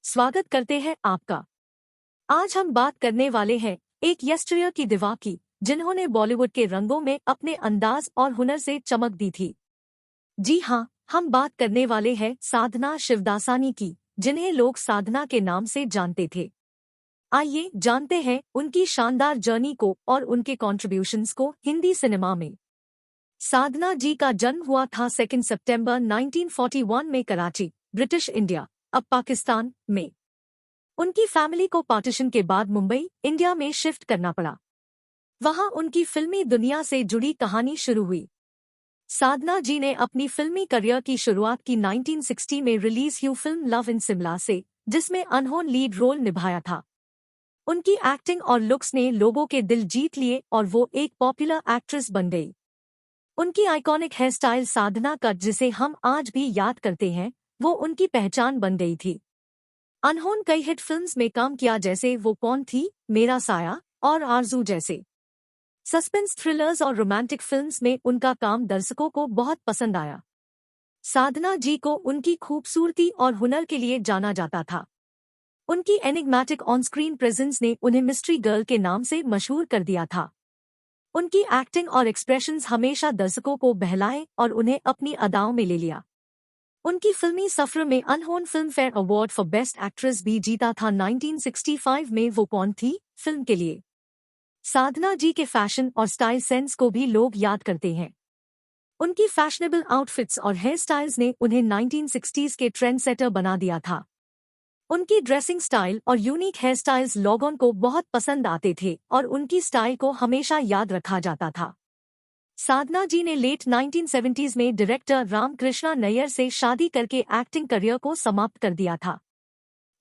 स्वागत करते हैं आपका। आज हम बात करने वाले हैं एक यस्टरयर की दिवा की, जिन्होंने बॉलीवुड के रंगों में अपने अंदाज और हुनर से चमक दी थी। जी हाँ, हम बात करने वाले हैं साधना शिवदासानी की, जिन्हें लोग साधना के नाम से जानते थे। आइए जानते हैं उनकी शानदार जर्नी को और उनके कॉन्ट्रिब्यूशंस को हिंदी सिनेमा में। साधना जी का जन्म हुआ था 2 सितंबर 1941 में कराची, ब्रिटिश इंडिया, अब पाकिस्तान में। उनकी फैमिली को पार्टीशन के बाद मुंबई, इंडिया में शिफ्ट करना पड़ा। वहां उनकी फिल्मी दुनिया से जुड़ी कहानी शुरू हुई। साधना जी ने अपनी फिल्मी करियर की शुरुआत की 1960 में रिलीज हुई फिल्म लव इन शिमला से, जिसमें अनहोनी लीड रोल निभाया था। उनकी एक्टिंग और लुक्स ने लोगों के दिल जीत लिए और वो एक पॉपुलर एक्ट्रेस बन गई। उनकी आइकॉनिक हेयर स्टाइल साधना कट, जिसे हम आज भी याद करते हैं, वो उनकी पहचान बन गई थी। अनहोनी कई हिट फिल्म्स में काम किया, जैसे वो कौन थी, मेरा साया और आरजू जैसे सस्पेंस थ्रिलर्स और रोमांटिक फिल्म्स में उनका काम दर्शकों को बहुत पसंद आया। साधना जी को उनकी खूबसूरती और हुनर के लिए जाना जाता था। उनकी एनिग्मेटिक ऑन स्क्रीन प्रेजेंस ने उन्हें मिस्ट्री गर्ल के नाम से मशहूर कर दिया था। उनकी एक्टिंग और एक्सप्रेशंस हमेशा दर्शकों को बहलाए और उन्हें अपनी अदाओं में ले लिया। उनकी फिल्मी सफर में अनहोनी film fair award for best actress भी जीता था 1965 में वो कौन थी फिल्म के लिए। साधना जी के फैशन और स्टाइल सेंस को भी लोग याद करते हैं। उनकी फैशनेबल आउटफिट्स और हेयर स्टाइल्स ने उन्हें 1960s के ट्रेंड सेटर बना दिया था। उनकी ड्रेसिंग स्टाइल और यूनिक हेयर स्टाइल्स लोगों को बहुत पसंद आते थे और उनकी स्टाइल को हमेशा याद रखा जाता था। साधना जी ने लेट 1970s में डायरेक्टर रामकृष्णा नैयर से शादी करके एक्टिंग करियर को समाप्त कर दिया था।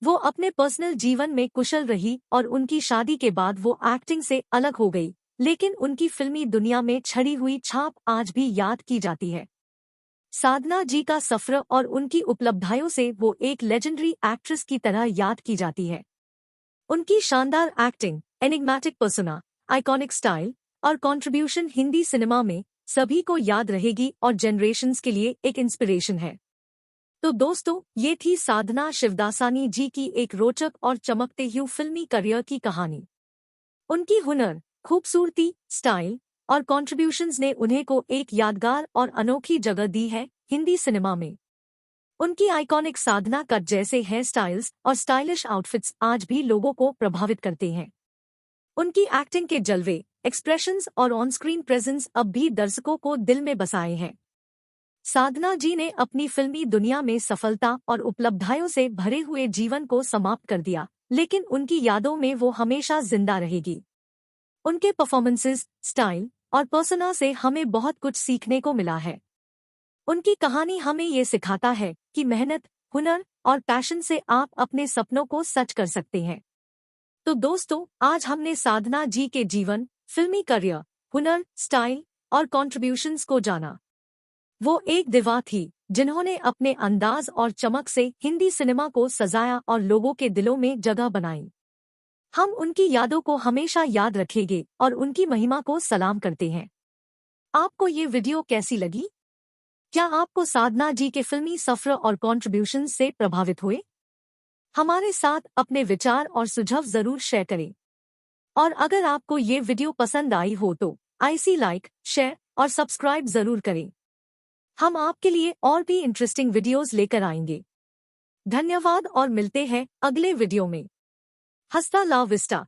वो अपने पर्सनल जीवन में कुशल रही और उनकी शादी के बाद वो एक्टिंग से अलग हो गई, लेकिन उनकी फिल्मी दुनिया में छड़ी हुई छाप आज भी याद की जाती है। साधना जी का सफर और उनकी उपलब्धियों से वो एक लेजेंडरी एक्ट्रेस की तरह याद की जाती है। उनकी शानदार acting, enigmatic persona, iconic style और कंट्रीब्यूशन हिंदी सिनेमा में सभी को याद रहेगी और जनरेशन्स के लिए एक इंस्पिरेशन है। तो दोस्तों, ये थी साधना शिवदासानी जी की एक रोचक और चमकते हुए फिल्मी करियर की कहानी। उनकी हुनर, खूबसूरती, स्टाइल और कंट्रीब्यूशंस ने उन्हें को एक यादगार और अनोखी जगह दी है हिंदी सिनेमा में। उनकी आइकॉनिक साधना कट जैसे हेयर स्टाइल्स और स्टाइलिश आउटफिट्स आज भी लोगों को प्रभावित करते हैं। उनकी एक्टिंग के जलवे, एक्सप्रेशंस और ऑन स्क्रीन प्रेजेंस अब भी दर्शकों को दिल में बसाए हैं। साधना जी ने अपनी फिल्मी दुनिया में सफलता और उपलब्धियों से भरे हुए जीवन को समाप्त कर दिया, लेकिन उनकी यादों में वो हमेशा जिंदा रहेगी। उनके परफॉर्मेंसेस, स्टाइल और पर्सोना से हमें बहुत कुछ सीखने को मिला है। उनकी कहानी हमें ये सिखाता है कि मेहनत, हुनर और पैशन से आप अपने सपनों को सच कर सकते हैं। तो दोस्तों, आज हमने साधना जी के जीवन, फिल्मी करियर, हुनर, स्टाइल और कंट्रीब्यूशंस को जाना। वो एक दिवा थी जिन्होंने अपने अंदाज और चमक से हिंदी सिनेमा को सजाया और लोगों के दिलों में जगह बनाई। हम उनकी यादों को हमेशा याद रखेंगे और उनकी महिमा को सलाम करते हैं। आपको ये वीडियो कैसी लगी? क्या आपको साधना जी के फिल्मी सफर और कंट्रीब्यूशन से प्रभावित हुए? हमारे साथ अपने विचार और सुझाव जरूर शेयर करें। और अगर आपको ये वीडियो पसंद आई हो तो आईसी लाइक, शेयर और सब्सक्राइब जरूर करें। हम आपके लिए और भी इंटरेस्टिंग वीडियोस लेकर आएंगे। धन्यवाद और मिलते हैं अगले वीडियो में। हस्ता ला विस्टा।